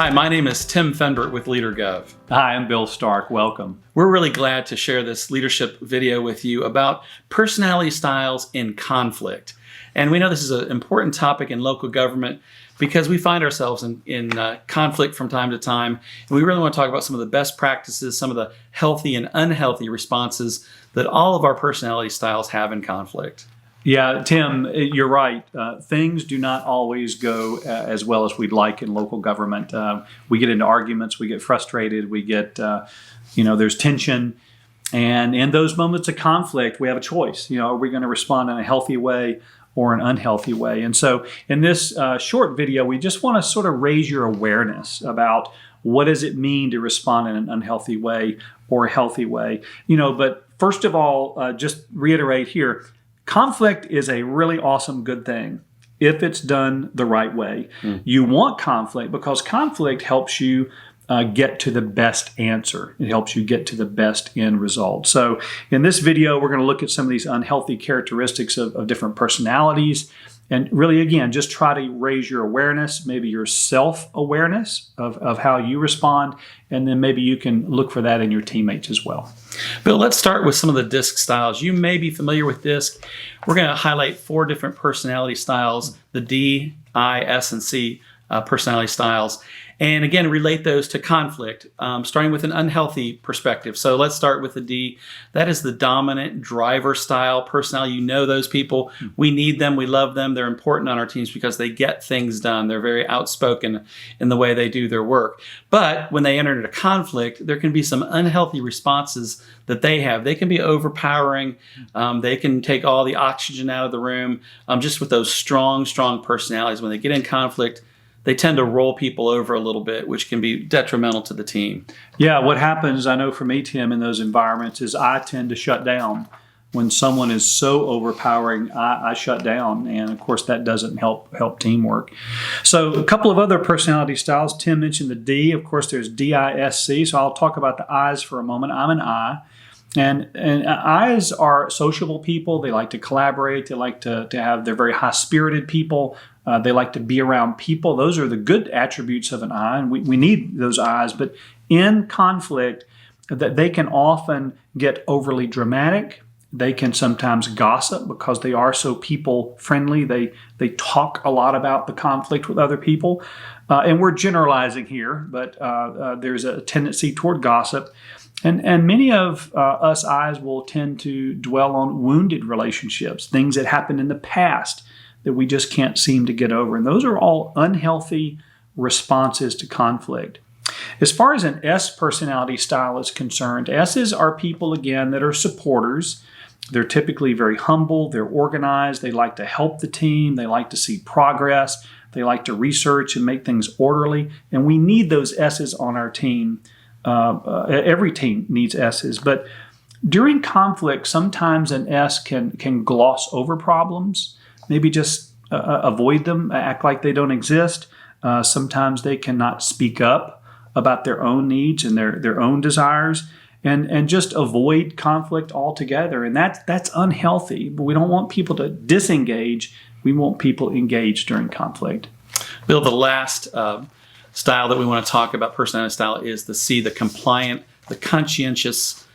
Hi, my name is Tim Fenbert with LeaderGov. Hi, I'm Bill Stark. Welcome. We're really glad to share this leadership video with you about personality styles in conflict. And we know this is an important topic in local government because we find ourselves in conflict from time to time. And we really want to talk about some of the best practices, some of the healthy and unhealthy responses that all of our personality styles have in conflict. Yeah, Tim, you're right. Things do not always go as well as we'd like in local government. We get into arguments, we get frustrated, we get, there's tension. And in those moments of conflict, we have a choice. Are we going to respond in a healthy way or an unhealthy way? And so in this short video, we just want to sort of raise your awareness about what does it mean to respond in an unhealthy way or a healthy way. But first of all, just reiterate here, conflict is a really awesome, good thing if it's done the right way. You want conflict because conflict helps you get to the best answer. It helps you get to the best end result. So in this video, we're going to look at some of these unhealthy characteristics of different personalities. And really, again, just try to raise your awareness, maybe your self-awareness of how you respond, and then maybe you can look for that in your teammates as well. Bill, let's start with some of the DISC styles. You may be familiar with DISC. We're going to highlight 4 different personality styles, the D, I, S, and C personality styles. And again, relate those to conflict, starting with an unhealthy perspective. So let's start with the D. That is the dominant driver style personality. You know those people. We need them. We love them. They're important on our teams because they get things done. They're very outspoken in the way they do their work. But when they enter into conflict, there can be some unhealthy responses that they have. They can be overpowering. They can take all the oxygen out of the room. Just with those strong personalities, when they get in conflict, they tend to roll people over a little bit, which can be detrimental to the team. Yeah, what happens, I know for me, Tim, in those environments is I tend to shut down. When someone is so overpowering, I shut down. And of course, that doesn't help teamwork. So a couple of other personality styles. Tim mentioned the D. Of course, there's D-I-S-C. So I'll talk about the I's for a moment. I'm an I. And I's are sociable people. They like to collaborate. They like to have, they're very high-spirited people. They like to be around people. Those are the good attributes of an I, and we need those I's. But in conflict, that they can often get overly dramatic. They can sometimes gossip because they are so people-friendly. They talk a lot about the conflict with other people. And we're generalizing here, but there's a tendency toward gossip. And many of us I's will tend to dwell on wounded relationships, things that happened in the past that we just can't seem to get over. And those are all unhealthy responses to conflict. As far as an S personality style is concerned, S's are people, again, that are supporters. They're typically very humble. They're organized. They like to help the team. They like to see progress. They like to research and make things orderly. And we need those S's on our team. Every team needs S's. But during conflict, sometimes an S can gloss over problems. Maybe just avoid them, act like they don't exist. Sometimes they cannot speak up about their own needs and their own desires, and just avoid conflict altogether. And that's unhealthy. But we don't want people to disengage. We want people engaged during conflict. Bill, the last style that we want to talk about, personality style, is the C, the compliant, the conscientiousness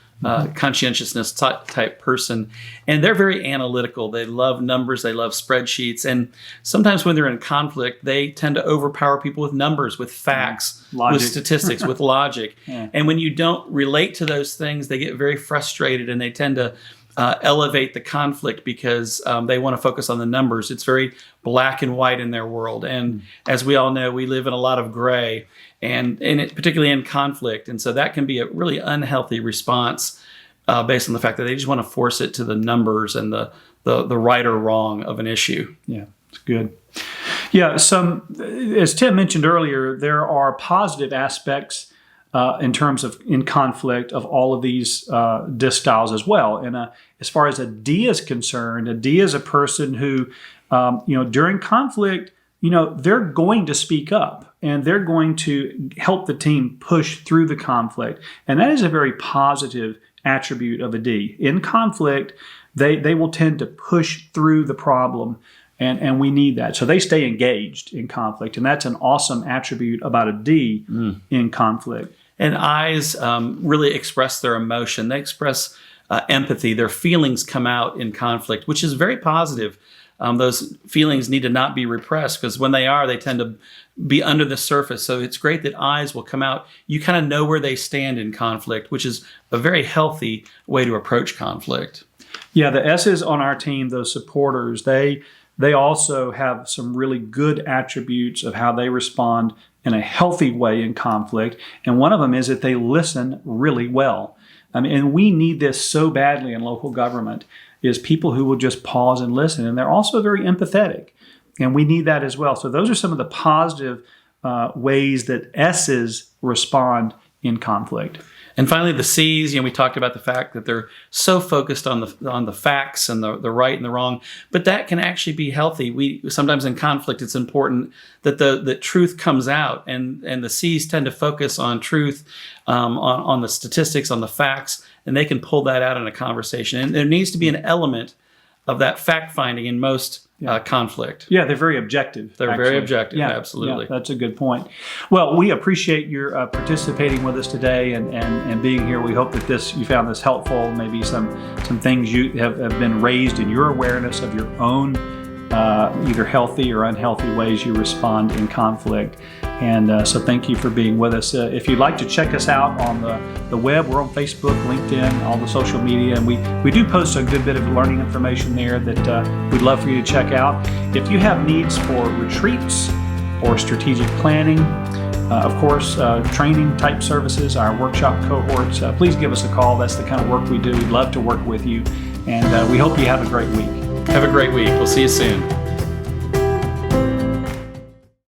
type person. And they're very analytical. They love numbers. They love spreadsheets. And sometimes when they're in conflict, they tend to overpower people with numbers, with facts, with statistics, with logic. Yeah. And when you don't relate to those things, they get very frustrated and they tend to elevate the conflict because they want to focus on the numbers. It's very black and white in their world. And as we all know, we live in a lot of gray, and particularly in conflict. And so that can be a really unhealthy response based on the fact that they just want to force it to the numbers and the right or wrong of an issue. Yeah, it's good. Yeah, as Tim mentioned earlier, there are positive aspects in terms of in conflict of all of these DISC styles as well. And as far as a D is concerned, a D is a person who, during conflict, they're going to speak up and they're going to help the team push through the conflict. And that is a very positive attribute of a D. In conflict, they will tend to push through the problem And we need that. So they stay engaged in conflict. And that's an awesome attribute about a D in conflict. And I's really express their emotion. They express empathy. Their feelings come out in conflict, which is very positive. Those feelings need to not be repressed, because when they are, they tend to be under the surface. So it's great that I's will come out. You kind of know where they stand in conflict, which is a very healthy way to approach conflict. Yeah, the S's on our team, those supporters, they also have some really good attributes of how they respond in a healthy way in conflict. And one of them is that they listen really well. I mean, and we need this so badly in local government, is people who will just pause and listen. And they're also very empathetic. And we need that as well. So those are some of the positive ways that S's respond in conflict. And finally, the C's, we talked about the fact that they're so focused on the facts and the right and the wrong, but that can actually be healthy. We sometimes in conflict, it's important that the truth comes out, and the C's tend to focus on truth, on the statistics, on the facts, and they can pull that out in a conversation. And there needs to be an element of that fact finding in most conflict. Yeah, they're very objective. They're very objective, absolutely. Yeah, that's a good point. Well, we appreciate your participating with us today and being here. We hope that you found this helpful. Maybe some things you have been raised in your awareness of your own either healthy or unhealthy ways you respond in conflict. And so thank you for being with us. If you'd like to check us out on the web, we're on Facebook, LinkedIn, all the social media, and we do post a good bit of learning information there that we'd love for you to check out. If you have needs for retreats or strategic planning, of course, training type services, our workshop cohorts, please give us a call. That's the kind of work we do. We'd love to work with you, and we hope you have a great week. Have a great week. We'll see you soon.